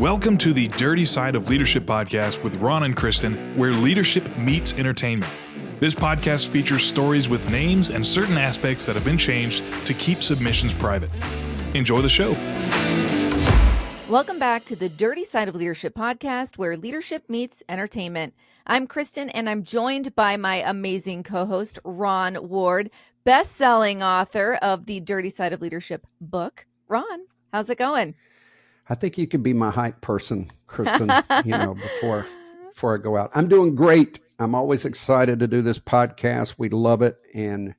Welcome to the Dirty Side of Leadership podcast with Ron and Kristin, where leadership meets entertainment. This podcast features stories with names and certain aspects that have been changed to keep submissions private. Enjoy the show. Welcome back to the Dirty Side of Leadership podcast, where leadership meets entertainment. I'm Kristin, and I'm joined by my amazing co-host, Ron Ward, best-selling author of the Dirty Side of Leadership book. Ron, how's it going? I think you could be my hype person, Kristin, before I go out. I'm doing great. I'm always excited to do this podcast. We love it. And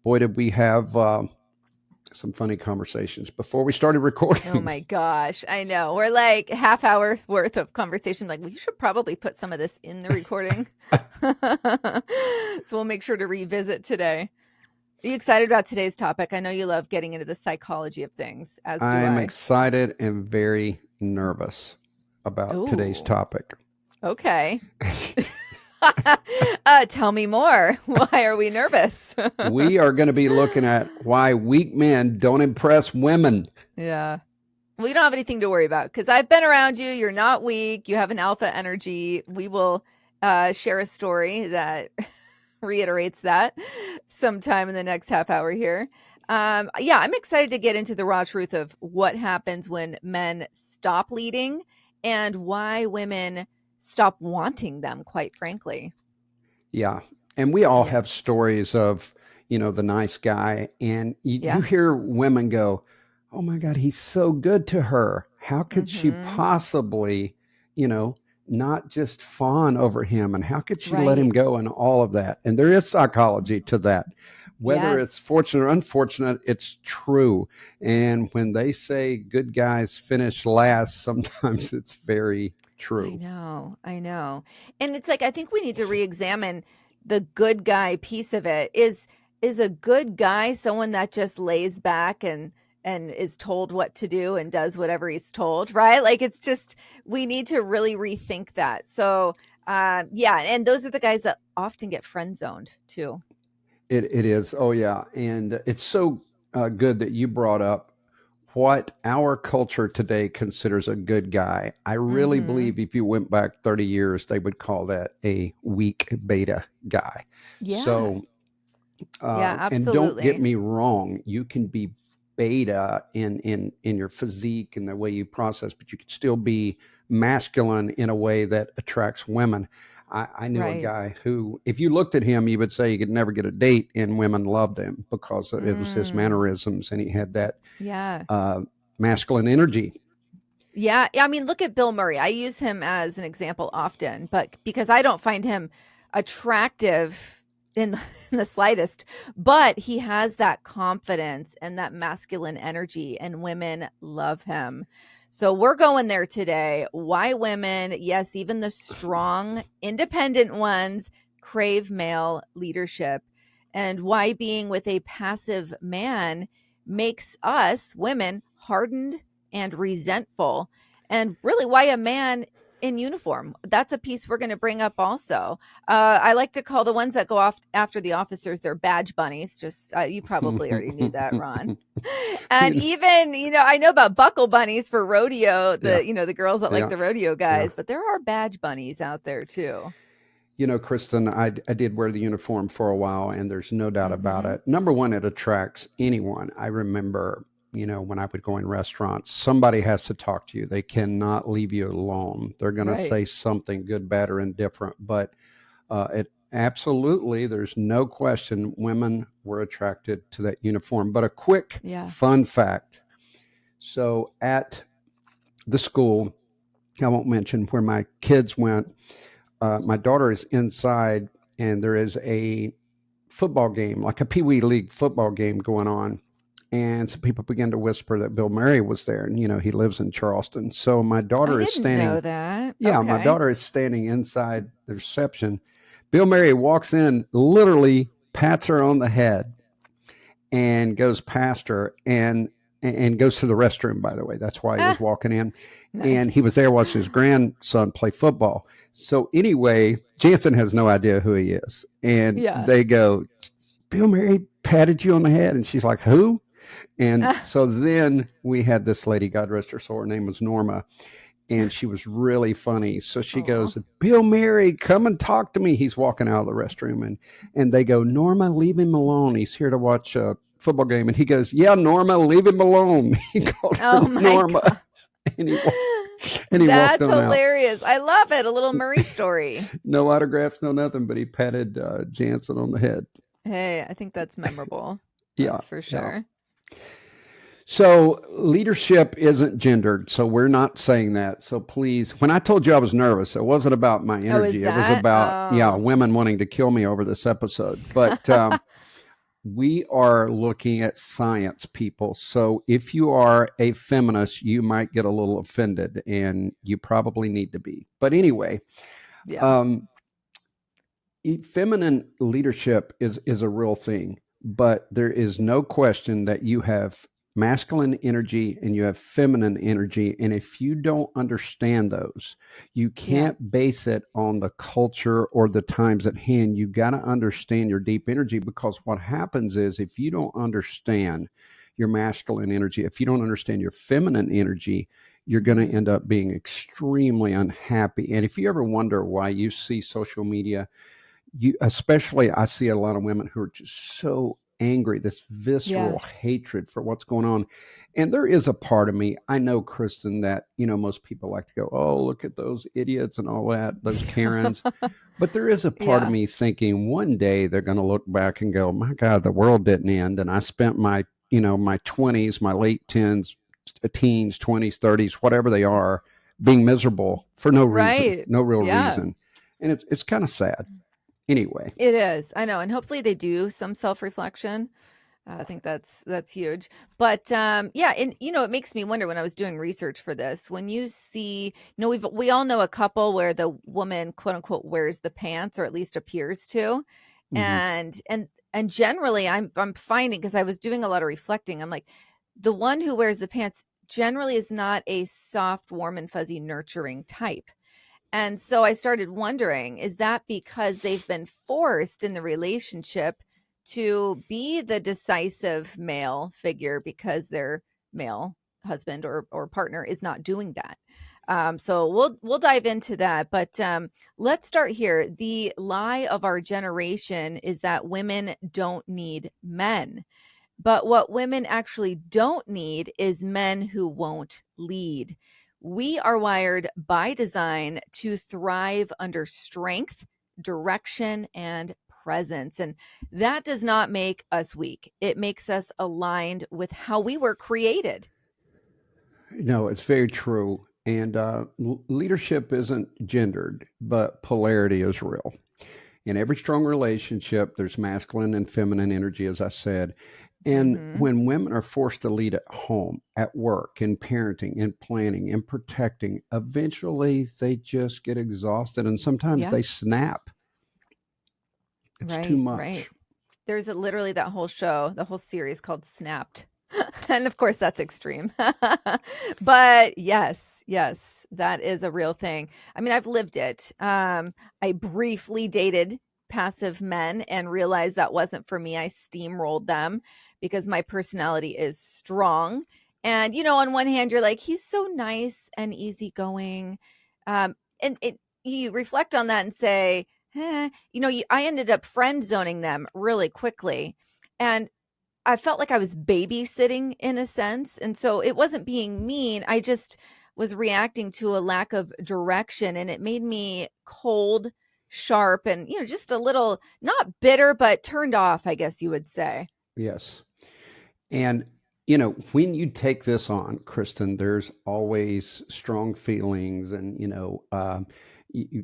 boy, did we have some funny conversations before we started recording. Oh my gosh, I know. We're like half hour worth of conversation. Like, we should probably put some of this in the recording. So we'll make sure to revisit today. Are you excited about today's topic? I know you love getting into the psychology of things, as do I. I'm excited and very nervous about today's topic. Okay. Tell me more. Why are we nervous? We are going to be looking at why weak men don't impress women. Yeah. We don't have anything to worry about because I've been around you. You're not weak. You have an alpha energy. We will share a story that reiterates that sometime in the next half hour here. I'm excited to get into the raw truth of what happens when men stop leading and why women stop wanting them, quite frankly. Yeah. And we all have stories of, the nice guy. And you hear women go, oh my God, he's so good to her. How could she possibly, not just fawn over him? And how could she let him go and all of that? And there is psychology to that. Whether it's fortunate or unfortunate, it's true. And when they say good guys finish last, sometimes it's very true. I know. And it's like, I think we need to reexamine the good guy piece of it. Is a good guy someone that just lays back and is told what to do and does whatever he's told, right? Like, it's just, we need to really rethink that. So, and those are the guys that often get friend zoned too. It is. Oh yeah. And it's so good that you brought up what our culture today considers a good guy. I really believe if you went back 30 years, they would call that a weak beta guy. Yeah. So, absolutely. And don't get me wrong, you can be beta in your physique and the way you process, but you can still be masculine in a way that attracts women. I knew a guy who, if you looked at him, you would say he could never get a date, and women loved him because it was his mannerisms and he had that masculine energy. Yeah. I mean, look at Bill Murray. I use him as an example often, but because I don't find him attractive in the slightest, but he has that confidence and that masculine energy, and women love him. So we're going there today. Why women, yes, even the strong, independent ones, crave male leadership, and why being with a passive man makes us women hardened and resentful, and really why a man in uniform. That's a piece we're going to bring up also. I like to call the ones that go off after the officers, they're badge bunnies. Just you probably already knew that, Ron. And even, I know about buckle bunnies for rodeo, the girls that like the rodeo guys, but there are badge bunnies out there too. Kristin, I did wear the uniform for a while, and there's no doubt about it. Number one, it attracts anyone. I remember, when I would go in restaurants, somebody has to talk to you. They cannot leave you alone. They're going to say something good, bad, or indifferent. But it absolutely, there's no question, women were attracted to that uniform. But a quick fun fact. So at the school, I won't mention where my kids went, my daughter is inside, and there is a football game, like a Pee Wee League football game going on. And some people began to whisper that Bill Murray was there, and he lives in Charleston. So my daughter is standing. Know that. Yeah, okay. My daughter is standing inside the reception. Bill Murray walks in, literally pats her on the head, and goes past her and goes to the restroom. By the way, that's why he was walking in, and he was there watching his grandson play football. So anyway, Jansen has no idea who he is, and they go, Bill Murray patted you on the head, and she's like, who? And so then we had this lady, God rest her soul, her name was Norma. and she was really funny. So she Aw. goes, Bill Murray, come and talk to me. He's walking out of the restroom, and they go, Norma, leave him alone. He's here to watch a football game. And he goes, yeah, Norma, leave him alone. He called her Oh my Norma. God. And he walked on That's out. hilarious. I love it. A little Murray story. No autographs, no nothing, but he patted Jansen on the head. Hey, I think that's memorable. Yeah, That's for sure. So leadership isn't gendered. So we're not saying that. So please, when I told you I was nervous, it wasn't about my energy. It was about, women wanting to kill me over this episode. But we are looking at science, people. So if you are a feminist, you might get a little offended, and you probably need to be. But anyway, feminine leadership is a real thing, but there is no question that you have masculine energy and you have feminine energy. And if you don't understand those, you can't base it on the culture or the times at hand. You got to understand your deep energy, because what happens is, if you don't understand your masculine energy, if you don't understand your feminine energy, you're going to end up being extremely unhappy. And if you ever wonder why you see social media, especially I see a lot of women who are just so angry, this visceral hatred for what's going on. And there is a part of me, I know, Kristin, that, most people like to go, oh, look at those idiots and all that, those Karens. But there is a part of me thinking one day they're going to look back and go, my God, the world didn't end. And I spent my 20s, my late teens, 20s, 30s, whatever they are, being miserable for no reason, no real reason. And it's kind of sad. Anyway, it is. I know. And hopefully they do some self-reflection. I think that's huge. But and it makes me wonder, when I was doing research for this, when you see, we all know a couple where the woman, quote unquote, wears the pants, or at least appears to. And generally I'm finding, because I was doing a lot of reflecting, I'm like, the one who wears the pants generally is not a soft, warm and fuzzy, nurturing type. And so I started wondering, is that because they've been forced in the relationship to be the decisive male figure because their male husband or partner is not doing that? So we'll dive into that. But let's start here. The lie of our generation is that women don't need men. But what women actually don't need is men who won't lead. We are wired by design to thrive under strength, direction, and presence. And that does not make us weak. It makes us aligned with how we were created. No, it's very true. And leadership isn't gendered, but polarity is real. In every strong relationship, there's masculine and feminine energy, as I said. And when women are forced to lead at home, at work, in parenting, in planning, in protecting, eventually they just get exhausted, and sometimes they snap. It's too much. Right. There's literally that whole show, the whole series called Snapped. And of course, that's extreme. But yes, that is a real thing. I mean, I've lived it. I briefly dated passive men and realized that wasn't for me. I steamrolled them because my personality is strong. And, on one hand, you're like, he's so nice and easygoing. And you reflect on that and say, I ended up friend zoning them really quickly. And I felt like I was babysitting in a sense. And so it wasn't being mean. I just was reacting to a lack of direction, and it made me cold, sharp, and, just a little, not bitter, but turned off, I guess you would say. Yes. And, when you take this on, Kristin, there's always strong feelings, and,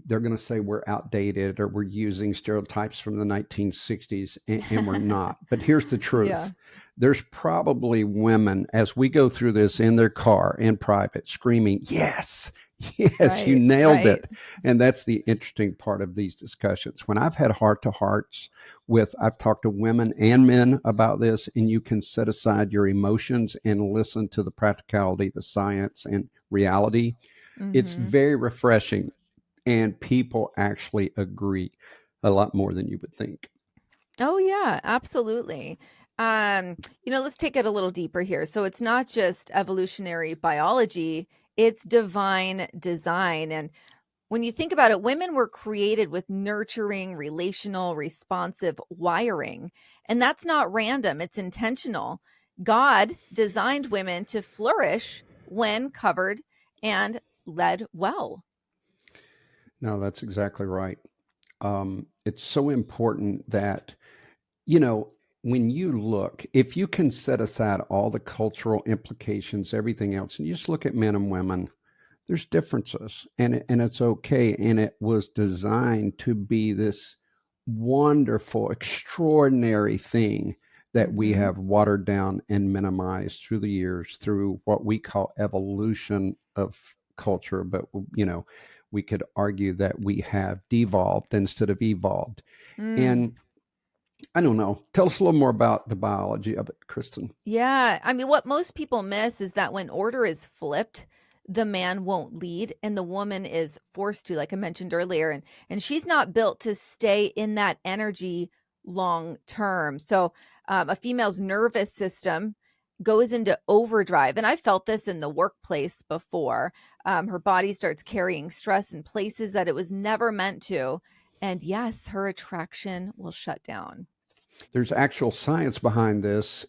they're going to say we're outdated or we're using stereotypes from the 1960s, and we're not. But here's the truth. Yeah. There's probably women, as we go through this in their car, in private, screaming, yes, right, you nailed it. And that's the interesting part of these discussions. When I've had heart-to-hearts I've talked to women and men about this, and you can set aside your emotions and listen to the practicality, the science, and reality. It's very refreshing. And people actually agree a lot more than you would think. Oh, yeah, absolutely. Let's take it a little deeper here. So it's not just evolutionary biology. It's divine design. And when you think about it, women were created with nurturing, relational, responsive wiring. And that's not random, it's intentional. God designed women to flourish when covered and led well. No, that's exactly right. It's so important that, you know, when you look, if you can set aside all the cultural implications, everything else, and you just look at men and women, there's differences, and it's okay. And it was designed to be this wonderful, extraordinary thing that we Mm-hmm. have watered down and minimized through the years through what we call evolution of culture. But, you know, we could argue that we have devolved instead of evolved. Mm. And I don't know. Tell us a little more about the biology of it, Kristen. Yeah. I mean, what most people miss is that when order is flipped, the man won't lead and the woman is forced to, like I mentioned earlier. And she's not built to stay in that energy long term. So a female's nervous system goes into overdrive. And I felt this in the workplace before. Her body starts carrying stress in places that it was never meant to. And yes, her attraction will shut down. There's actual science behind this.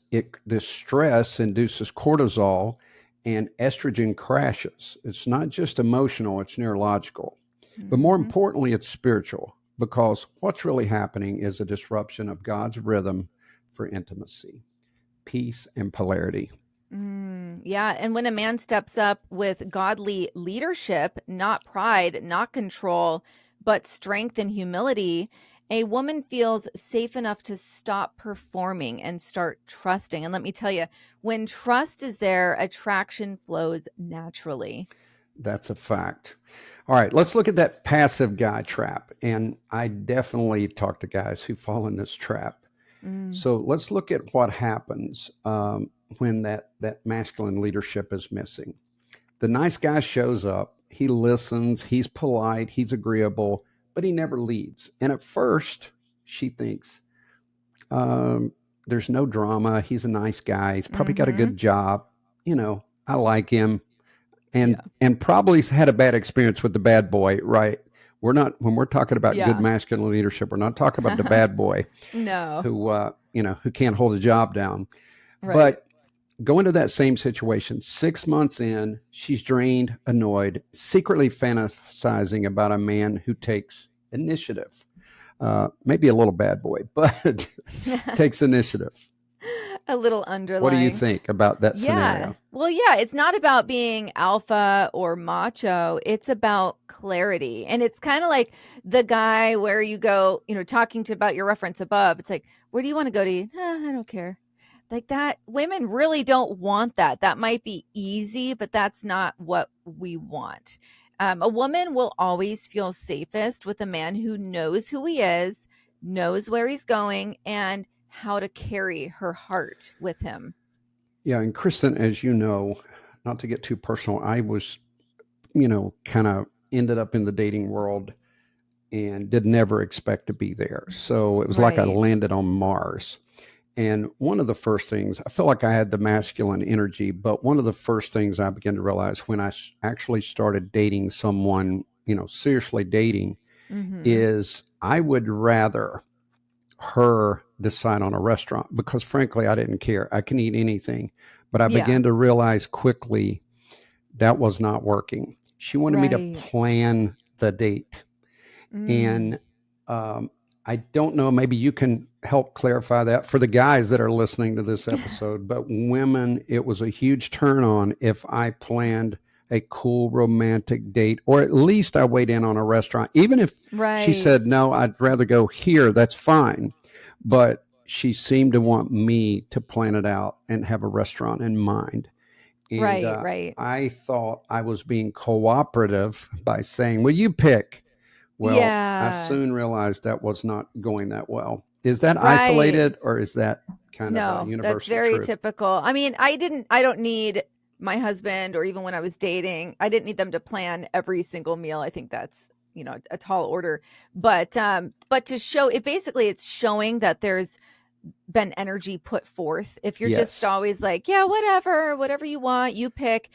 This stress induces cortisol and estrogen crashes. It's not just emotional, it's neurological. But more Mhm. importantly, it's spiritual because what's really happening is a disruption of God's rhythm for intimacy, peace, and polarity. Yeah. And when a man steps up with godly leadership, not pride, not control, but strength and humility, a woman feels safe enough to stop performing and start trusting. And let me tell you, when trust is there, attraction flows naturally. That's a fact. All right, let's look at that passive guy trap. And I definitely talk to guys who fall in this trap. Mm. So let's look at what happens when that masculine leadership is missing. The nice guy shows up, he listens, he's polite, he's agreeable, but he never leads. And at first, she thinks, there's no drama. He's a nice guy. He's probably got a Mm-hmm. good job. You know, I like him. Yeah. And probably had a bad experience with the bad boy, right? We're not, when we're talking about good Yeah. masculine leadership, we're not talking about the bad boy No. who can't hold a job down. Right. But go into that same situation. 6 months in, she's drained, annoyed, secretly fantasizing about a man who takes initiative. Maybe a little bad boy, but takes initiative. A little underlying. What do you think about that Yeah. scenario? Well, yeah, it's not about being alpha or macho. It's about clarity. And it's kind of like the guy where you go, talking to about your reference above. It's like, where do you want to go to? I don't care. Like that. Women really don't want that. That might be easy, but that's not what we want. A woman will always feel safest with a man who knows who he is, knows where he's going, and how to carry her heart with him. Yeah. And Kristen, as you know, not to get too personal, I was, kind of ended up in the dating world and did never expect to be there. So it was like I Right. landed on Mars. And one of the first things, I felt like I had the masculine energy, but one of the first things I began to realize when I actually started dating someone, seriously dating, Mm-hmm. is I would rather her decide on a restaurant because frankly, I didn't care. I can eat anything. But I Yeah. began to realize quickly that was not working. She wanted me to Right. plan the date. And I don't know, maybe you can help clarify that for the guys that are listening to this episode, but women, it was a huge turn on if I planned a cool romantic date, or at least I weighed in on a restaurant. Even if Right. she said, no, I'd rather go here, that's fine. But she seemed to want me to plan it out and have a restaurant in mind. And Right. I thought I was being cooperative by saying, well, you pick. Well, I Yeah. soon realized that was not going that well. Is that Right. isolated or is that kind of a No, that's universal very truth? typical. I mean, I don't need my husband, or even when I was dating, I didn't need them to plan every single meal. I think that's, a tall order. But to show it, basically it's showing that there's been energy put forth. If you're just Yes. always like, yeah, whatever you want, you pick.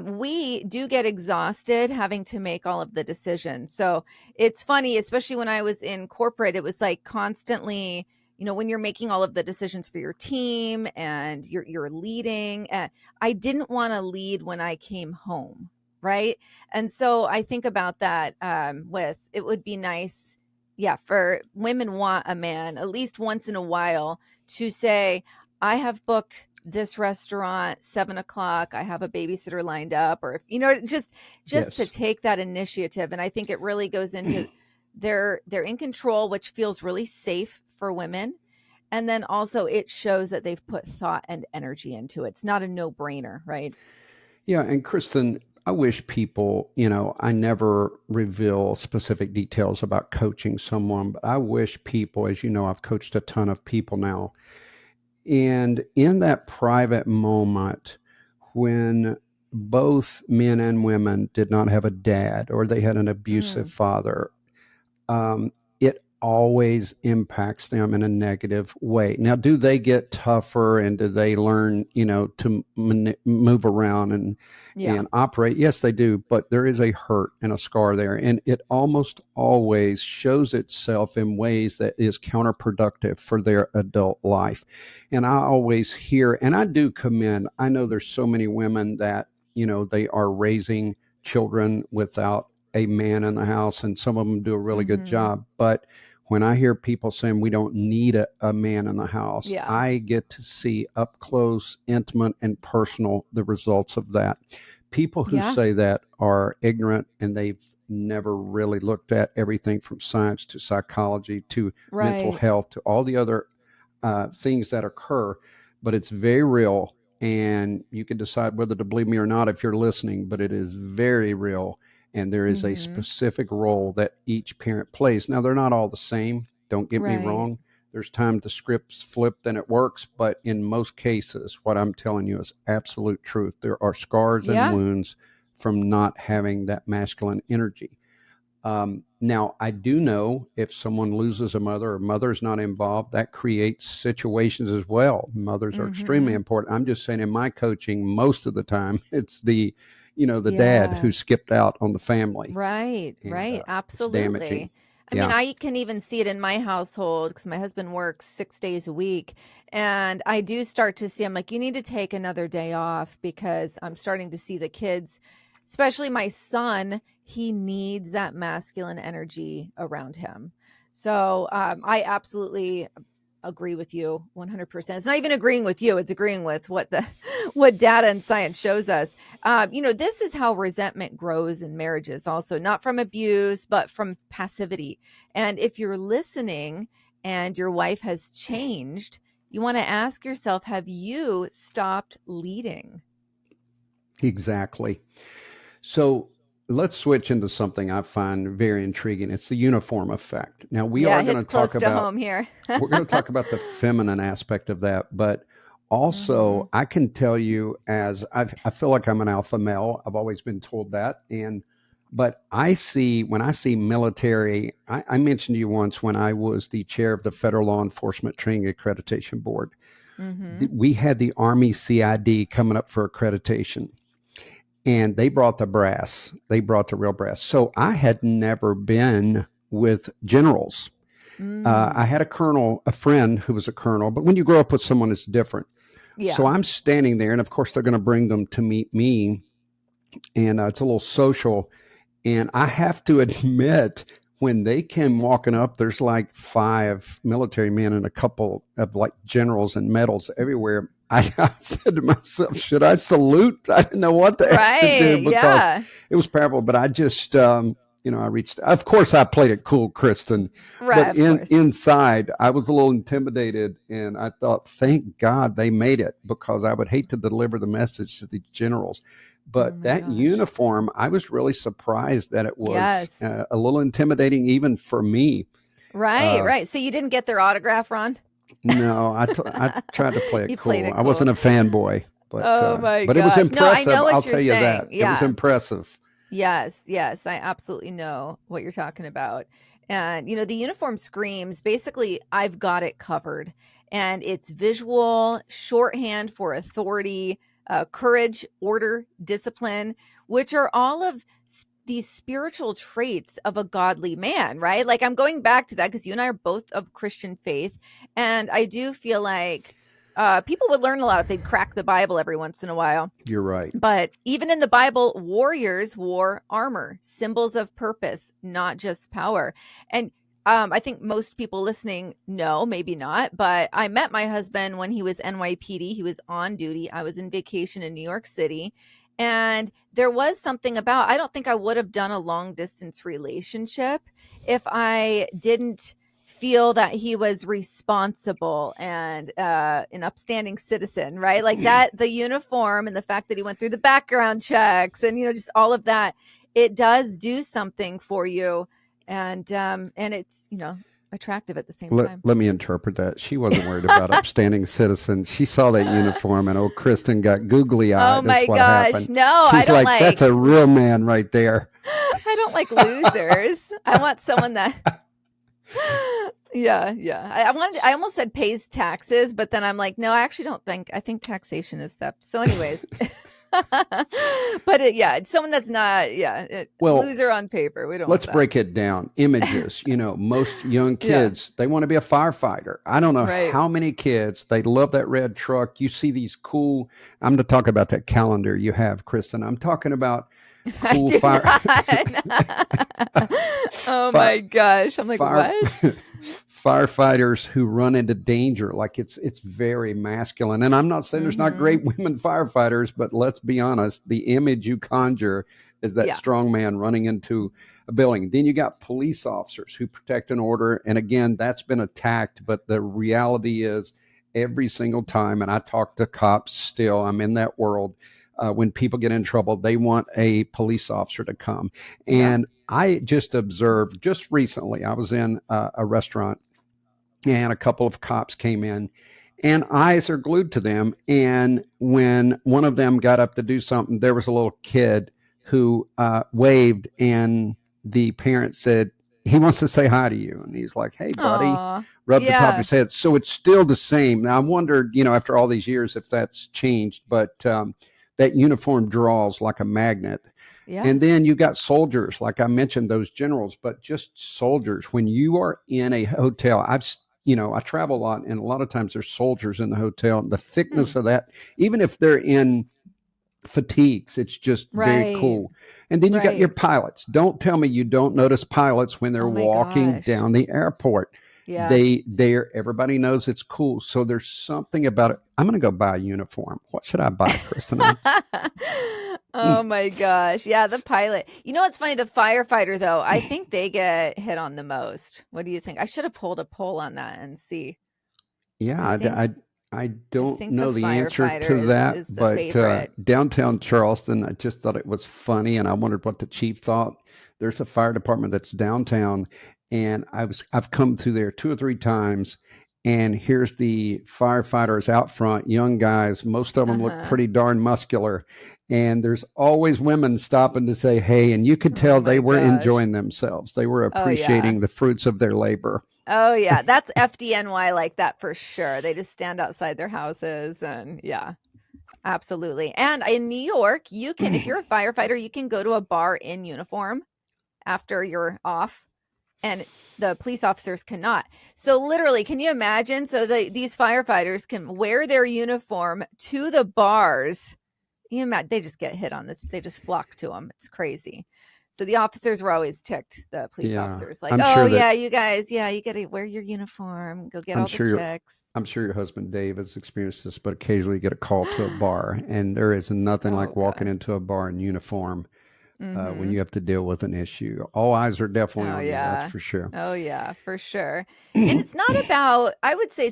We do get exhausted having to make all of the decisions. So it's funny, especially when I was in corporate, it was like constantly, when you're making all of the decisions for your team and you're leading. I didn't want to lead when I came home, right? And so I think about that with it would be nice, yeah, for women want a man at least once in a while to say, I have booked this restaurant 7 o'clock. I have a babysitter lined up, or if just to Yes. take that initiative. And I think it really goes into they're in control, which feels really safe for women. And then also it shows that they've put thought and energy into it. It's not a no-brainer, right? Yeah. And Kristen, I wish people, I never reveal specific details about coaching someone, but I wish people, as you know, I've coached a ton of people now. And in that private moment, when both men and women did not have a dad or they had an abusive father, it always impacts them in a negative way. Now, do they get tougher and do they learn, to move around and operate? Yes, they do. But there is a hurt and a scar there. And it almost always shows itself in ways that is counterproductive for their adult life. And I always hear, and I do commend, I know there's so many women that, they are raising children without a man in the house, and some of them do a really good job. But when I hear people saying we don't need a man in the house, I get to see up close, intimate, and personal the results of that. People who say that are ignorant, and they've never really looked at everything from science to psychology to mental health to all the other things that occur. But it's very real, and you can decide whether to believe me or not if you're listening, but it is very real. And there is a specific role that each parent plays. Now, they're not all the same. Don't get me wrong. There's times the script's flipped and it works. But in most cases, what I'm telling you is absolute truth. There are scars and wounds from not having that masculine energy. Now, I do know if someone loses a mother or mother's not involved, that creates situations as well. Mothers are extremely important. I'm just saying in my coaching, most of the time, it's the dad who skipped out on the family. Right. Absolutely. I mean, I can even see it in my household because my husband works 6 days a week. And I do start to see, I'm like, you need to take another day off because I'm starting to see the kids, especially my son, he needs that masculine energy around him. So I absolutely agree with you 100%. It's not even agreeing with you. It's agreeing with what data and science shows us. This is how resentment grows in marriages also, not from abuse, but from passivity. And if you're listening and your wife has changed, you want to ask yourself, have you stopped leading? Exactly. So let's switch into something I find very intriguing. It's the uniform effect. Now we are going to talk about home here. we're going to talk about the feminine aspect of that, but also I can tell you, as I feel like I'm an alpha male. I've always been told that, but when I see military, I mentioned to you once when I was the chair of the Federal Law Enforcement Training Accreditation Board, we had the Army CID coming up for accreditation. And they brought the brass. They brought the real brass. So I had never been with generals. I had a friend who was a colonel, but when you grow up with someone, it's different. Yeah. So I'm standing there, and of course they're going to bring them to meet me, and it's a little social. And I have to admit, when they came walking up, there's like 5 military men and a couple of like generals and medals everywhere. I said to myself, should I salute? I didn't know what the heck to do because it was powerful. But I just, I reached. Of course, I played it cool, Kristin. Right. But inside, I was a little intimidated, and I thought, thank God they made it, because I would hate to deliver the message to the generals. But uniform, I was really surprised that it was a little intimidating, even for me. Right. So you didn't get their autograph, Ron? No, I tried to play it cool. Played it cool. I wasn't a fanboy, but but it was impressive. No, I'll tell you that. It was impressive. Yes, I absolutely know what you're talking about. And the uniform screams, basically, I've got it covered, and it's visual shorthand for authority, courage, order, discipline, which are all of these spiritual traits of a godly man, right? Like I'm going back to that because you and I are both of Christian faith. And I do feel like people would learn a lot if they'd crack the Bible every once in a while. You're right. But even in the Bible, warriors wore armor, symbols of purpose, not just power. And I think most people listening know, maybe not, but I met my husband when he was NYPD. He was on duty. I was in vacation in New York City. And there was something about, I don't think I would have done a long distance relationship if I didn't feel that he was responsible and an upstanding citizen, right? Like that, the uniform and the fact that he went through the background checks and, just all of that, it does do something for you. And it's, attractive at the same time. Let me interpret that. She wasn't worried about upstanding citizens. She saw that uniform and Kristin got googly eyed. Oh my gosh. Happened. No, she's I don't like, that's a real man right there. I don't like losers. I want someone that Yeah. I almost said pays taxes, but then I'm like, no, I actually don't think. I think taxation is theft. So, anyways, but someone that's not, loser on paper. We don't. Let's break it down. Images. Most young kids they want to be a firefighter. I don't know how many kids they love that red truck. You see these cool. I'm to talk about that calendar you have, Kristin. I'm talking about. Cool fire. Oh my gosh! I'm like, what? Firefighters who run into danger, like it's very masculine. And I'm not saying there's not great women firefighters, but let's be honest, the image you conjure is that strong man running into a building. Then you got police officers who protect an order, and again, that's been attacked. But the reality is, every single time, and I talk to cops still. I'm in that world. When people get in trouble, they want a police officer to come. And I just observed just recently, I was in a restaurant and a couple of cops came in and eyes are glued to them. And when one of them got up to do something, there was a little kid who waved and the parent said, he wants to say hi to you. And he's like, hey, buddy, rub the top of his head. So it's still the same. Now I wondered, after all these years, if that's changed, but that uniform draws like a magnet. Yeah. And then you got soldiers, like I mentioned, those generals, but just soldiers. When you are in a hotel, I travel a lot, and a lot of times there's soldiers in the hotel. The thickness of that, even if they're in fatigues, it's just very cool. And then you got your pilots. Don't tell me you don't notice pilots when they're walking down the airport. Yeah. They're everybody knows it's cool. So there's something about it. I'm going to go buy a uniform. What should I buy, Kristin? Oh my gosh. Yeah, the pilot. You know what's funny? The firefighter, though, I think they get hit on the most. What do you think? I should have pulled a poll on that and see. Yeah, I don't know the answer to that, but downtown Charleston, I just thought it was funny, and I wondered what the chief thought. There's a fire department that's downtown, and I've come through there 2 or 3 times, and here's the firefighters out front, young guys. Most of them look pretty darn muscular, and there's always women stopping to say, hey, and you could tell they were enjoying themselves. They were appreciating the fruits of their labor. Oh, yeah. That's FDNY like that for sure. They just stand outside their houses and absolutely. And in New York, you can, if you're a firefighter, you can go to a bar in uniform after you're off, and the police officers cannot. So literally, can you imagine? So these firefighters can wear their uniform to the bars. They just get hit on this. They just flock to them. It's crazy. So the officers were always ticked, the police officers, like, you guys, you got to wear your uniform, go get all the checks. I'm sure your husband, Dave, has experienced this, but occasionally you get a call to a bar, and there is nothing like walking into a bar in uniform when you have to deal with an issue. All eyes are definitely on you, that's for sure. Oh, yeah, for sure. And it's not about, I would say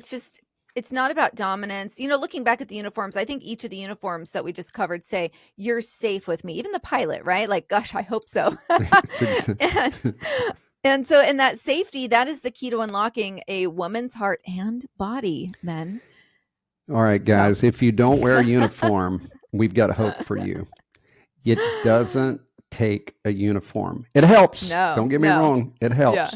it's not about dominance. Looking back at the uniforms, I think each of the uniforms that we just covered say, you're safe with me. Even the pilot, right? Like, gosh, I hope so. and so in that safety, that is the key to unlocking a woman's heart and body, men. All right, guys, if you don't wear a uniform, we've got hope for you. It doesn't take a uniform. It helps. No, don't get me wrong. It helps. Yeah.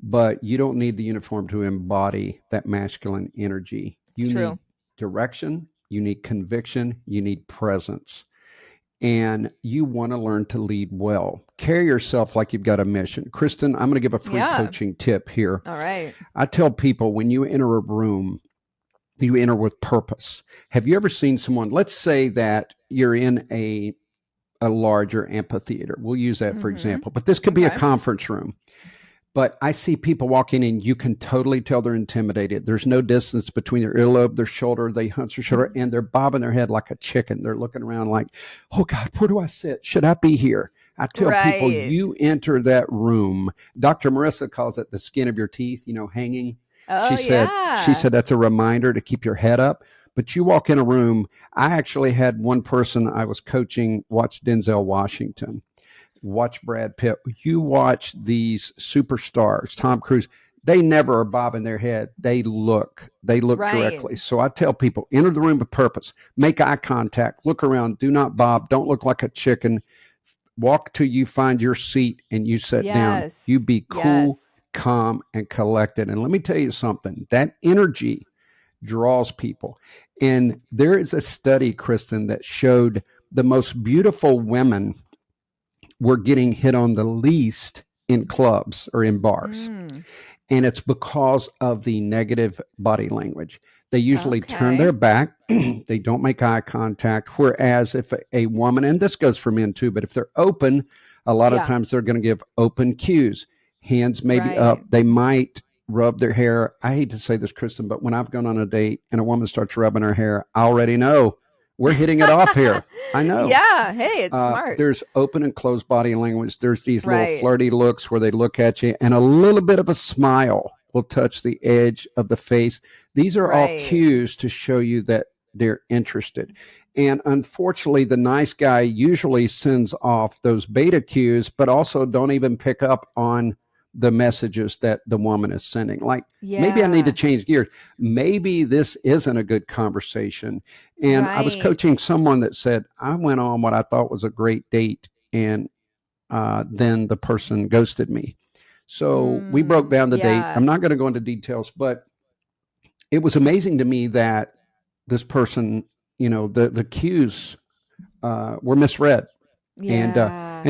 But you don't need the uniform to embody that masculine energy. You need direction. you need conviction, you need presence. And you want to learn to lead well. Carry yourself like you've got a mission. Kristin, I'm going to give a free coaching tip here. All right. I tell people when you enter a room, you enter with purpose. Have you ever seen someone, let's say that you're in a larger amphitheater. We'll use that for example, but this could be a conference room. But I see people walking in, you can totally tell they're intimidated. There's no distance between their earlobe, their shoulder, they hunch their shoulder, and they're bobbing their head like a chicken. They're looking around like, oh God, where do I sit? Should I be here? I tell people, you enter that room. Dr. Marissa calls it the skin of your teeth, hanging. Oh, she said that's a reminder to keep your head up. But you walk in a room. I actually had one person I was coaching watch Denzel Washington. Watch Brad Pitt. You watch these superstars, Tom Cruise, they never are bobbing their head. They look directly. So I tell people, enter the room with purpose, make eye contact, look around, do not bob, don't look like a chicken, walk till you find your seat and you sit down. You be cool, calm, and collected. And let me tell you something, that energy draws people. And there is a study, Kristin, that showed the most beautiful women were getting hit on the least in clubs or in bars. And it's because of the negative body language. They usually turn their back. They don't make eye contact. Whereas if a woman, and this goes for men too, but if they're open, a lot of times they're going to give open cues. Hands maybe up. They might rub their hair. I hate to say this, Kristin, but when I've gone on a date and a woman starts rubbing her hair, I already know we're hitting it off here. I know. Yeah. Hey, it's smart. There's open and closed body language. There's these little flirty looks where they look at you, and a little bit of a smile will touch the edge of the face. These are all cues to show you that they're interested. And unfortunately, the nice guy usually sends off those beta cues, but also don't even pick up on the messages that the woman is sending. Like, maybe I need to change gears. Maybe this isn't a good conversation. And I was coaching someone that said, I went on what I thought was a great date, and then the person ghosted me. So we broke down the date. I'm not going to go into details, but it was amazing to me that this person, the cues were misread. And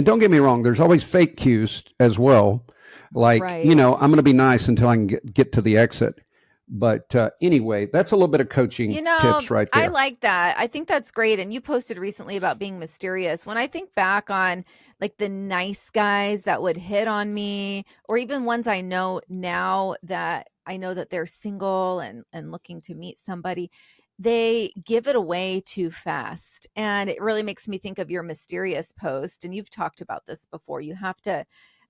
don't get me wrong, there's always fake cues as well. Like, I'm going to be nice until I can get to the exit. But anyway, that's a little bit of coaching tips right there. I like that. I think that's great. And you posted recently about being mysterious. When I think back on like the nice guys that would hit on me, or even ones I know now that I know that they're single and looking to meet somebody, they give it away too fast. And it really makes me think of your mysterious post. And you've talked about this before. You have to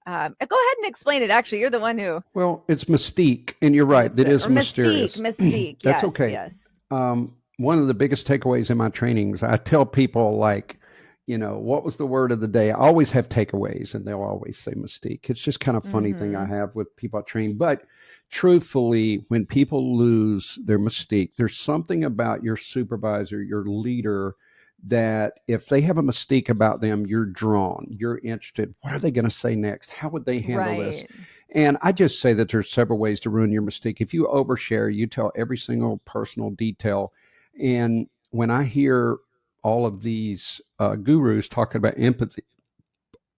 go ahead and explain it. Actually, you're the one who. Well, it's mystique, and you're right. It is mysterious. Mystique. That's yes, okay. Yes. One of the biggest takeaways in my trainings, I tell people, like, what was the word of the day? I always have takeaways, and they'll always say mystique. It's just kind of funny thing I have with people I train. But truthfully, when people lose their mystique, there's something about your supervisor, your leader, that if they have a mystique about them, you're drawn, you're interested. What are they going to say next? How would they handle this? And I just say that there's several ways to ruin your mystique. If you overshare, you tell every single personal detail. And when I hear all of these gurus talking about empathy,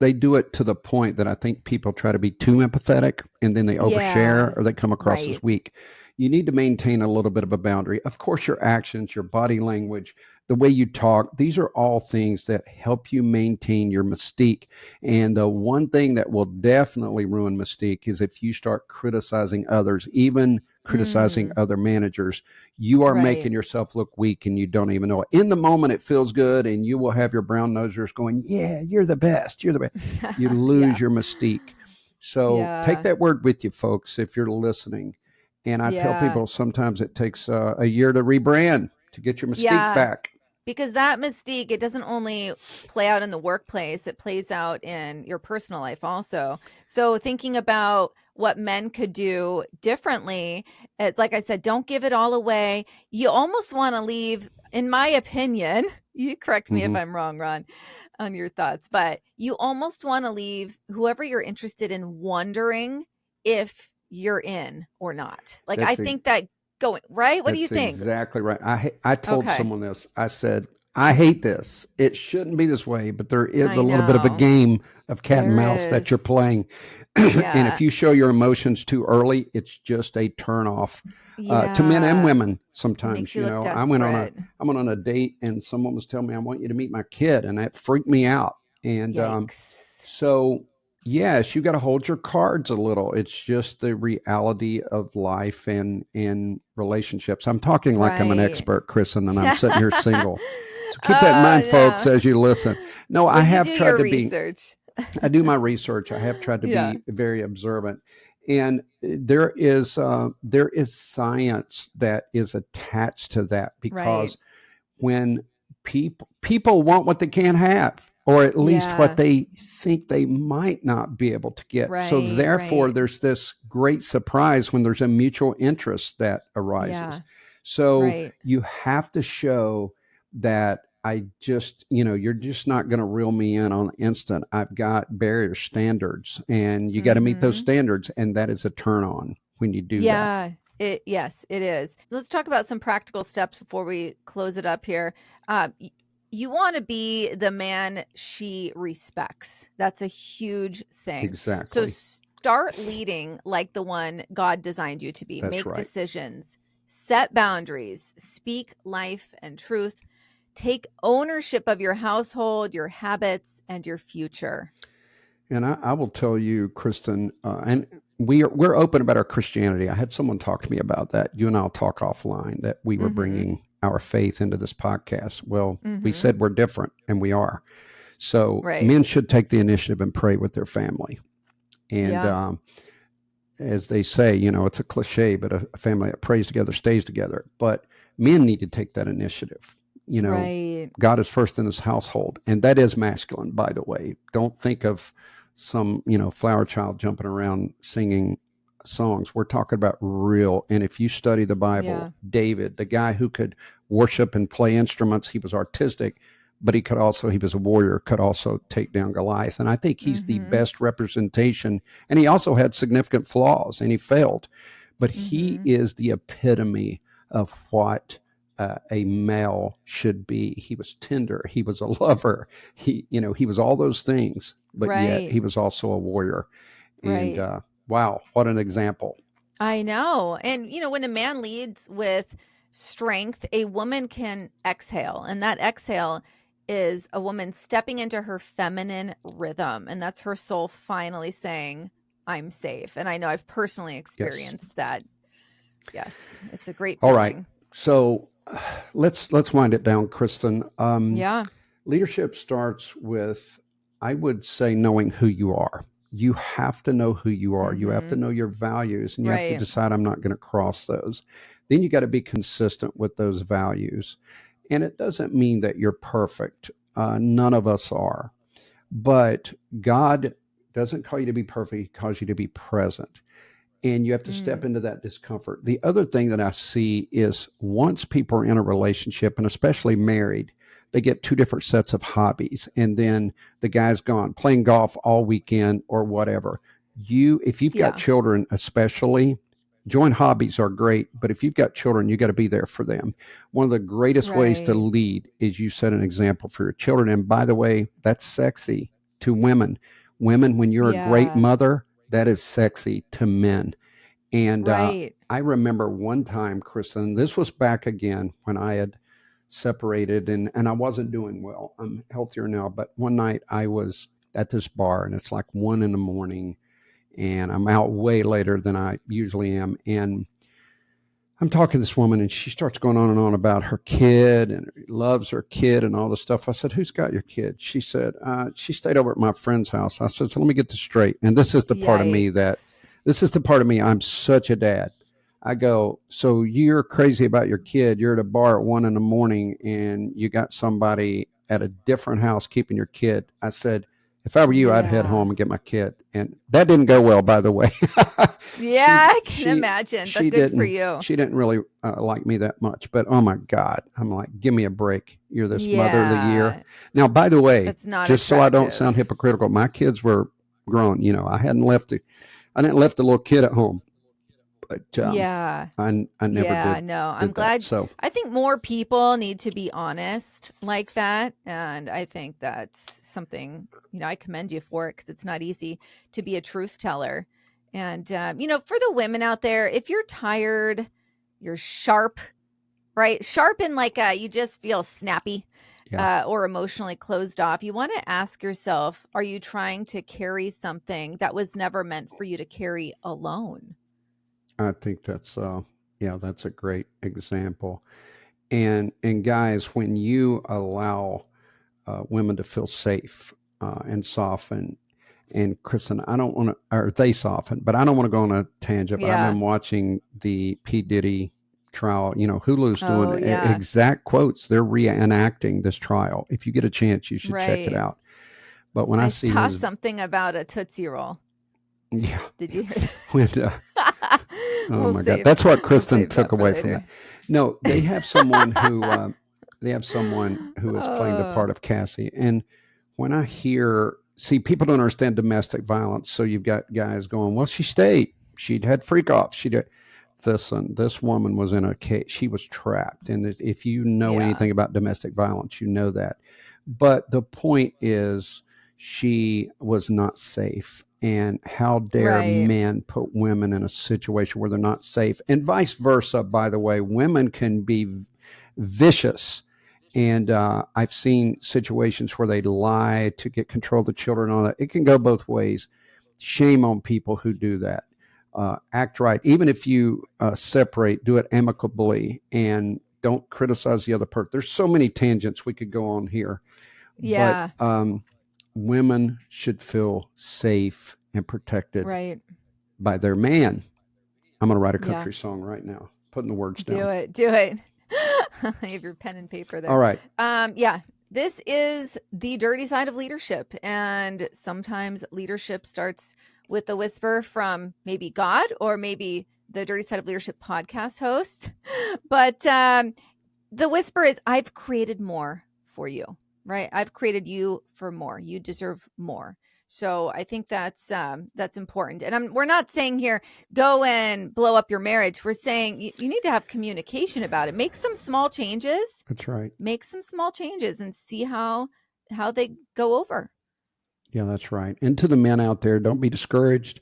they do it to the point that I think people try to be too empathetic, and then they overshare or they come across as weak. You need to maintain a little bit of a boundary. Of course, your actions, your body language, the way you talk, these are all things that help you maintain your mystique. And the one thing that will definitely ruin mystique is if you start criticizing others, even criticizing other managers. You are making yourself look weak, and you don't even know it. In the moment, it feels good, and you will have your brown nosers going, yeah, you're the best. You're the best. You lose your mystique. So take that word with you, folks, if you're listening. And I tell people sometimes it takes a year to rebrand, to get your mystique back. Because that mystique, it doesn't only play out in the workplace, it plays out in your personal life also. So thinking about what men could do differently, like I said, don't give it all away. You almost want to leave, in my opinion, you correct me if I'm wrong, Ron, on your thoughts, but you almost want to leave whoever you're interested in wondering if you're in or not. Like, I think that going, right? What do you That's think? exactly right. I told Okay. someone this. I said, I hate this. It shouldn't be this way, but there is I a little bit of a know. game of cat and There mouse that you're is. playing. And Yeah. if you show your emotions too early, it's just a turn off to men and Yeah. women. It makes Sometimes, you you look know, desperate. I went on a date and someone was telling me, I want you to meet my kid. And that freaked me out. And Yikes. so, yes, you got to hold your cards a little. It's just the reality of life and relationships. I'm talking like I'm an Right. expert, Kristen, and I'm sitting here single. So keep that in Oh, mind, folks, yeah. as you listen. No, Well, I you have do tried your to be. research. I do my research. I have tried to Yeah. be very observant, and there is science that is attached to that Right. because when people want what they can't have, or at least what Yeah. they think they might not be able to get, so Right. therefore Right. there's this great surprise when there's a mutual interest that arises. Yeah. So Right. you have to show that I just, you're just not going to reel me in on the instant. I've got barrier standards and you got to meet those Mm-hmm. standards, and that is a turn on when you do that. Yeah. Yes, it is. Let's talk about some practical steps before we close it up here. You want to be the man she respects. That's a huge thing. So Exactly. start leading like the one God designed you to be. That's Make right. decisions, set boundaries, speak life and truth. Take ownership of your household, your habits, and your future. And I will tell you, Kristen, and we're open about our Christianity. I had someone talk to me about that. You and I'll talk offline, that we were Mm-hmm. bringing our faith into this podcast. Well, we Mm-hmm. said we're different, and we are. So Right. men should take the initiative and pray with their family. And Yeah. as they say, it's a cliche, but a family that prays together stays together. But men need to take that initiative. Right. God is first in his household, and that is masculine, by the way. Don't think of some, flower child jumping around singing songs. We're talking about real. And if you study the Bible, Yeah. David, the guy who could worship and play instruments, he was artistic, but he was a warrior, could also take down Goliath. And I think he's the Mm-hmm. best representation. And he also had significant flaws and he failed, but he Mm-hmm. is the epitome of what a male should be. He was tender. He was a lover. He was all those things, but yet Right. he was also a warrior. And Right. wow, what an example. I know. And, when a man leads with strength, a woman can exhale. And that exhale is a woman stepping into her feminine rhythm. And that's her soul finally saying, I'm safe. And I know I've personally experienced that. Yes, it's a great All feeling. right. So let's wind it down, Kristen. Yeah. Leadership starts with, I would say, knowing who you are. You have to know who you are. You have to Mm-hmm. know your values, and you have to Right. decide, I'm not going to cross those. Then you got to be consistent with those values. And it doesn't mean that you're perfect. None of us are. But God doesn't call you to be perfect. He calls you to be present. And you have to step into that discomfort. The other thing that I see is once people are in a relationship, and especially married, they get two different sets of hobbies. And then the guy's gone playing golf all weekend or whatever. If you've got Yeah. children, especially, joint hobbies are great. But if you've got children, you got to be there for them. One of the greatest ways to Right. lead is you set an example for your children. And by the way, that's sexy to women. Women, when you're a great Yeah. mother, that is sexy to men. And Right. I remember one time, Kristen, this was back again when I had separated and I wasn't doing well. I'm healthier now. But one night I was at this bar and it's like 1 a.m. and I'm out way later than I usually am. And I'm talking to this woman and she starts going on and on about her kid and loves her kid and all this stuff. I said, who's got your kid? She said, she stayed over at my friend's house. I said, so let me get this straight. And this is the part of me I'm such a dad. I go, so you're crazy about your kid. You're at a bar at 1 a.m. and you got somebody at a different house keeping your kid. I said, if I were you, I'd head Yeah. home and get my kid. And that didn't go well, by the way. Yeah, I can imagine. She But good for didn't. you. She didn't really like me that much. But oh my God, I'm like, give me a break. You're this mother of the year. Yeah. Now, by the way, That's not just so I don't sound attractive. hypocritical, my kids were grown. I didn't left the little kid at home. but Yeah. I never Yeah, did. no, did I'm that. glad. So I think more people need to be honest like that. And I think that's something, I commend you for it because it's not easy to be a truth teller. And, for the women out there, if you're tired, you're sharp, right? Sharp and like you just feel snappy. Yeah. Or emotionally closed off, you want to ask yourself, are you trying to carry something that was never meant for you to carry alone? I think that's that's a great example. And guys, when you allow women to feel safe and soften, and Kristin, I don't want to, or they soften, but I don't want to go on a tangent. But I've Yeah. been watching the P. Diddy trial. Hulu's Oh, doing yeah. exact quotes. They're reenacting this trial. If you get a chance, you should check it Right. out. But when I see saw his, something about a Tootsie Roll. yeah, Did you hear when, that? oh my God, that's what Kristin took away from later. that. No, they have someone who is playing the part of Cassie, and when I see, people don't understand domestic violence, so you've got guys going, well, she'd had freak offs, this woman was in a cage, she was trapped, and if you know anything about domestic violence, you know that. But the point is, she was not safe. And how dare men put women in a situation where they're not safe, and vice versa. By the way, women can be vicious. And I've seen situations where they lie to get control of the children. On it, it can go both ways. Shame on people who do that. Act right. Even if you separate, do it amicably and don't criticize the other person. There's so many tangents we could go on here. Yeah. But women should feel safe and protected by their man. I'm going to write a country song right now, putting the words down. Do it. You have your pen and paper there. All right. This is the dirty side of leadership. And sometimes leadership starts with a whisper from maybe God or maybe the Dirty Side of Leadership podcast host. But the whisper is, I've created more for you, right? I've created you for more. You deserve more. So I think that's important. And we're not saying here, go and blow up your marriage. We're saying you need to have communication about it. Make some small changes. That's right. Make some small changes and see how they go over. Yeah, that's right. And to the men out there, don't be discouraged.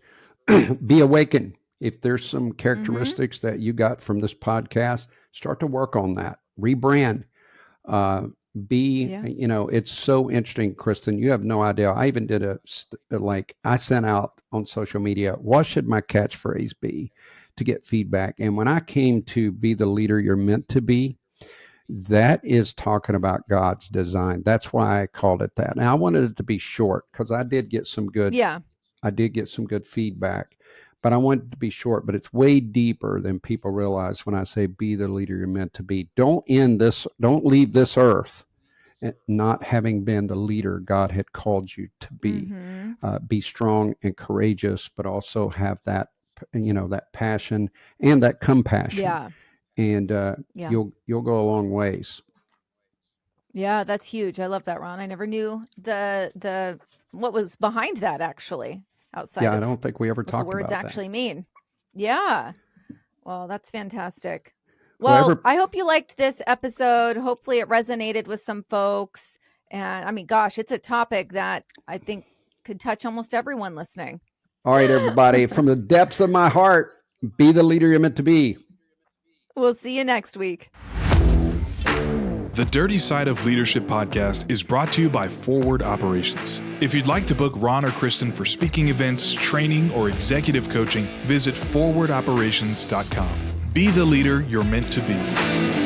Be awakened. If there's some characteristics that you got from this podcast, start to work on that. Rebrand. It's so interesting, Kristin. You have no idea. I even did I sent out on social media, what should my catchphrase be, to get feedback. And when I came to be the leader you're meant to be, that is talking about God's design. That's why I called it that. Now I wanted it to be short because I did get some good feedback, but I wanted it to be short. But it's way deeper than people realize when I say be the leader you're meant to be. Don't leave this earth not having been the leader God had called you to be. Be strong and courageous, but also have that, that passion and that compassion. Yeah. And you'll go a long ways. Yeah, that's huge. I love that, Ron. I never knew the what was behind that actually. Outside I don't think we ever talked about that. The words actually mean. Yeah. Well, that's fantastic. Well, I hope you liked this episode. Hopefully it resonated with some folks. And I mean, gosh, it's a topic that I think could touch almost everyone listening. All right, everybody, from the depths of my heart, be the leader you're meant to be. We'll see you next week. The Dirty Side of Leadership podcast is brought to you by Forward Operations. If you'd like to book Ron or Kristin for speaking events, training, or executive coaching, visit forwardoperations.com. Be the leader you're meant to be.